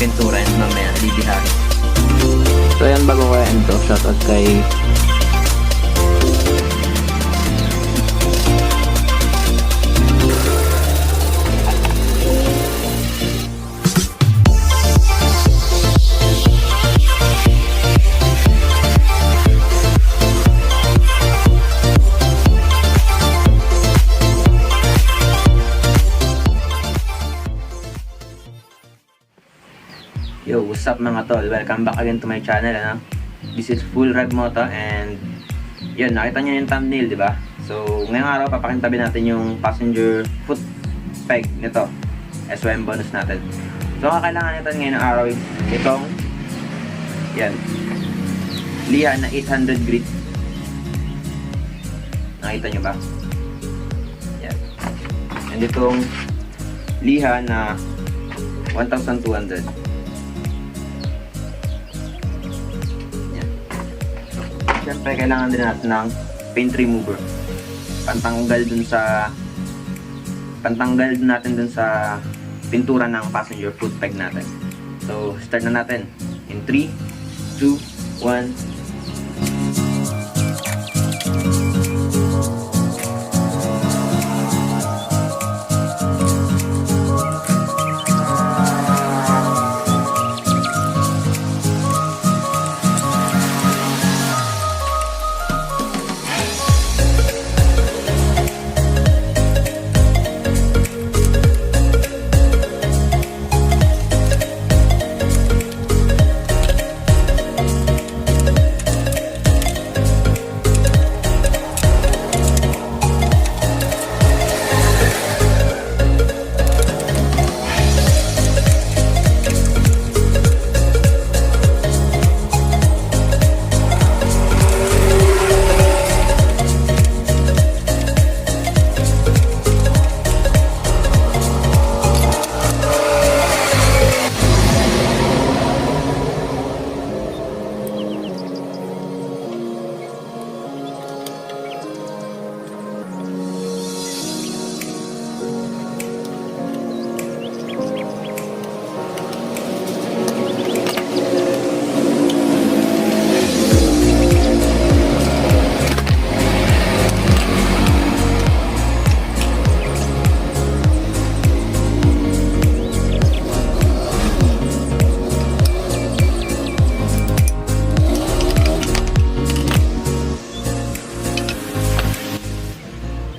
pintura and mamaya lidihan. So yan, bago ko yan to, shoutout kay Yo, what's up mga tol? Welcome back again to my channel, ano? This is Full Rev Moto and yun, nakita nyo yung thumbnail, di ba? So, ngayong araw, papakintabi natin yung passenger footpeg nito. SOM bonus natin. So, ang kailangan natin ngayon ng araw itong yan, liha na 800 grit. Nakita nyo ba? Yan. And itong liha na 1,200. Siyempre, kailangan din natin ng paint remover. Pantanggal din natin dun sa pintura ng passenger footpeg natin. So, start na natin. In 3, 2, 1.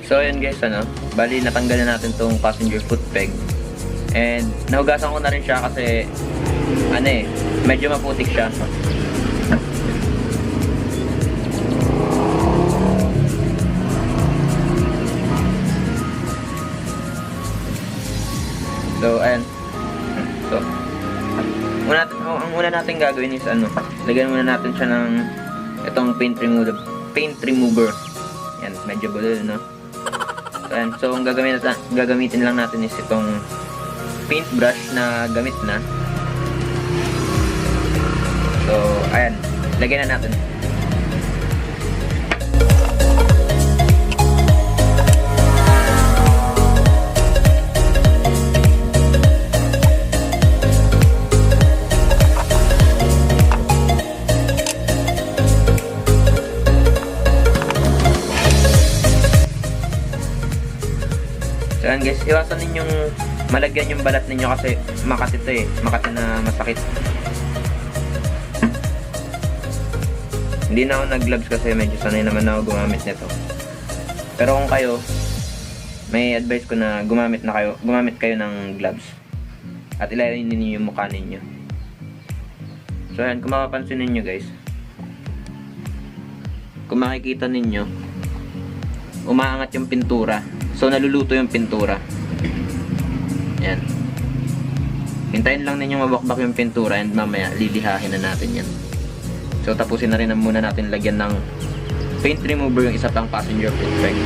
So ayan guys, bali natanggal na natin tong passenger footpeg. And nahugasan ko na rin siya kasi medyo maputik siya. So ayan. So ang una natin gagawin is lagyan muna natin siya ng itong paint remover. Yan, medyo bulol, no? So, ang gagamitin lang natin is itong paintbrush na gamit na. So, ayan. Lagyan na natin. So yan guys, iwasan ninyong malagyan yung balat ninyo kasi makati ito makati na masakit. Hindi na ako nag-gloves kasi medyo sanay naman ako gumamit nito. Pero kung kayo, may advice ko na gumamit kayo ng gloves. At ilayin ninyo yung mukha ninyo. So yan, kung mapapansin ninyo guys, kung makikita ninyo, umaangat yung pintura. So, naluluto yung pintura. Yan. Hintayin lang ninyo mabakbak yung pintura and mamaya lilihahin na natin yan. So, tapusin na rin muna natin lagyan ng paint remover yung isa pang passenger footpeg.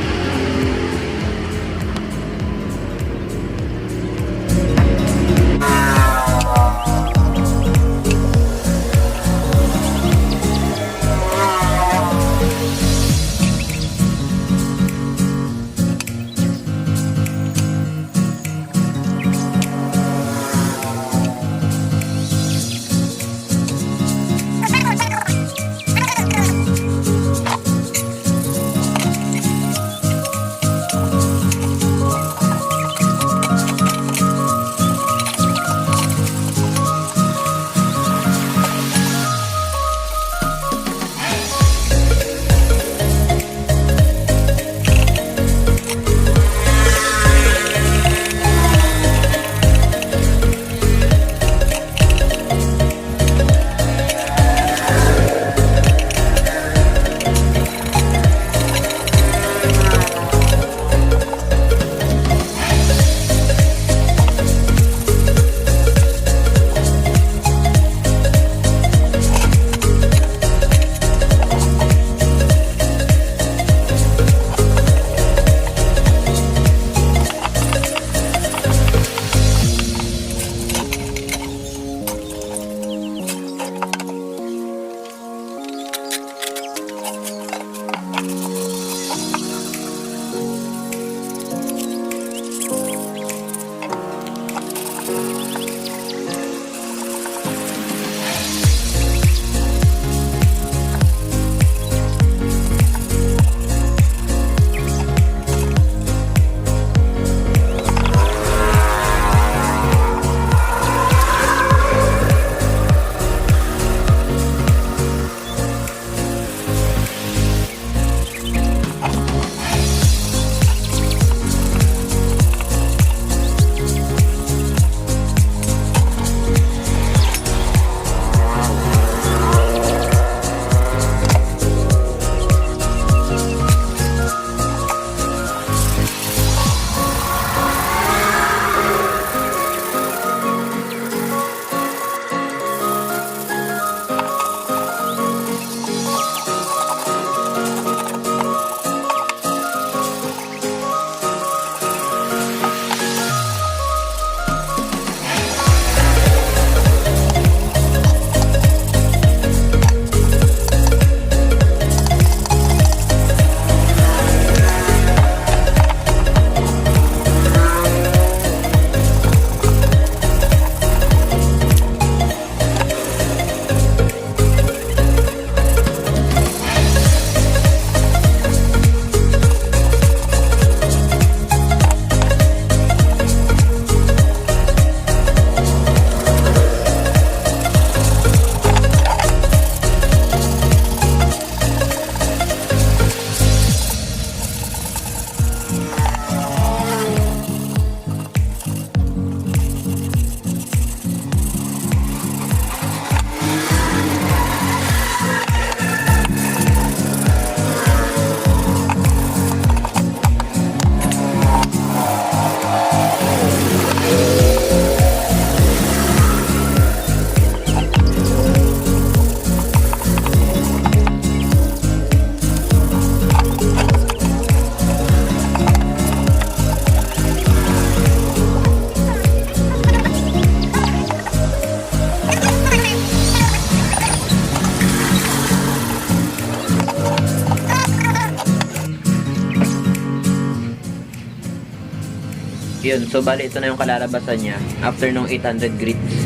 Yun, so bali ito na yung kalalabasan niya after nung 800 grits.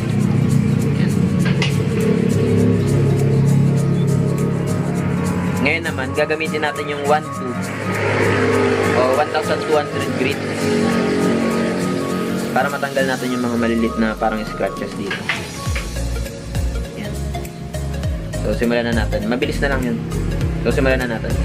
Yan. Ngayon naman, gagamitin natin yung 1,200 grits para matanggal natin yung mga malilit na parang scratches dito. Yan. So simulan na natin. Mabilis na lang yun. So simulan na natin.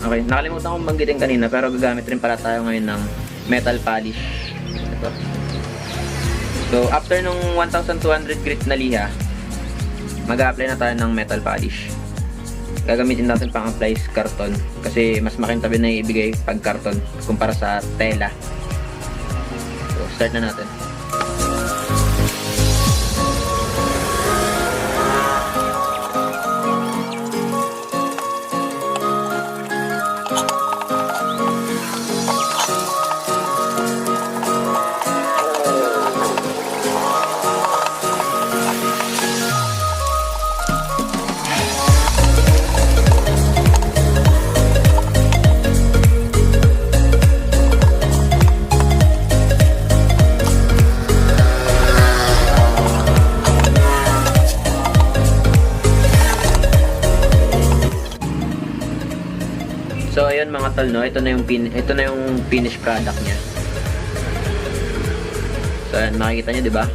Okay, nakalimutan kong banggitin kanina pero gagamit rin pala tayo ngayon ng metal polish. Ito. So, after nung 1,200 grit na liha, mag-a-apply na tayo ng metal polish. Gagamitin natin pang apply karton kasi mas makintabin na ibigay pag karton kumpara sa tela. So, start na natin. mga tol, no, ito na yung finished product niya. So ayan, makikita niyo, di ba?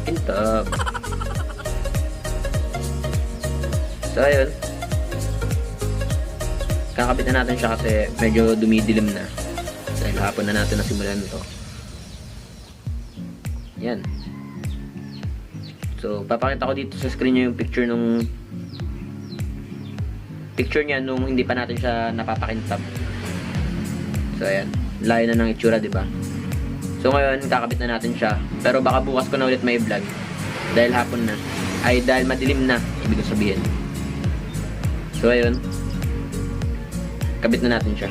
Kintab. So ayun, kakabit na natin siya kasi medyo dumidilim na dahil hapon na natin nasimulan ito. Yan. So papakita ko dito sa screen niyo yung picture niya nung hindi pa natin siya napapakintab. So ayan, layo na ng itsura, di ba? So ngayon kakabit na natin siya, pero baka bukas ko na ulit may vlog dahil hapon na, ay dahil madilim na, ibig sabihin. So ayun, kabit na natin siya.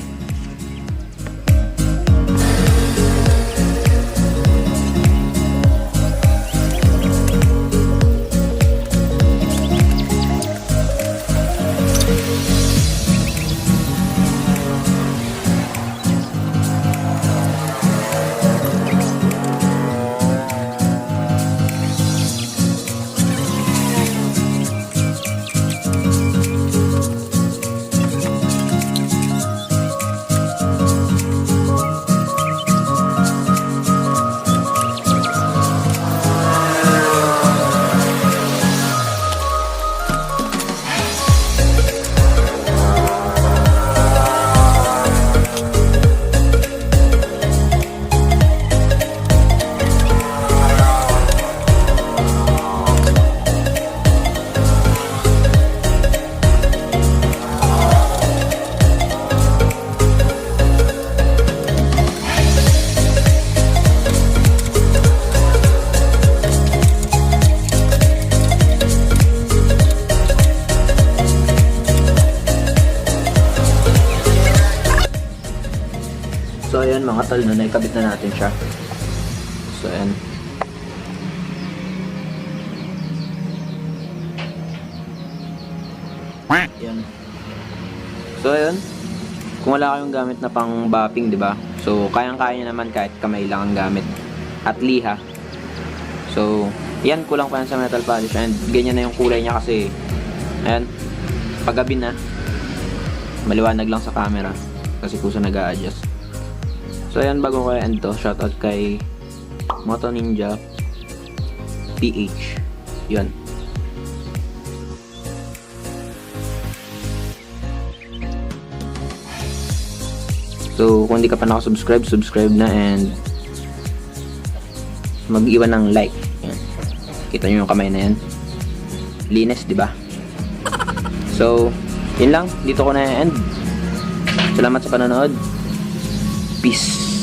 So ayan mga tol, no, naikabit na natin siya. So ayan. Ayan. So ayan. Kung wala kayong gamit na pang bapping, di ba? So kayang-kaya niya naman kahit kamay lang ang gamit at liha. So yan, kulang pa yan sa metal polish and ganyan na yung kulay niya kasi ayan, paggabi na maliwanag lang sa camera kasi kusa nag-a-adjust. So ayan, bago ko end to, shoutout kay Moto Ninja PH. Yun. So kung hindi ka pa nakasubscribe, subscribe na and mag-iwan ng like. Yan. Kita nyo yung kamay na yan. Linis, di ba? So, yun lang. Dito ko na end. Salamat sa panonood. Peace.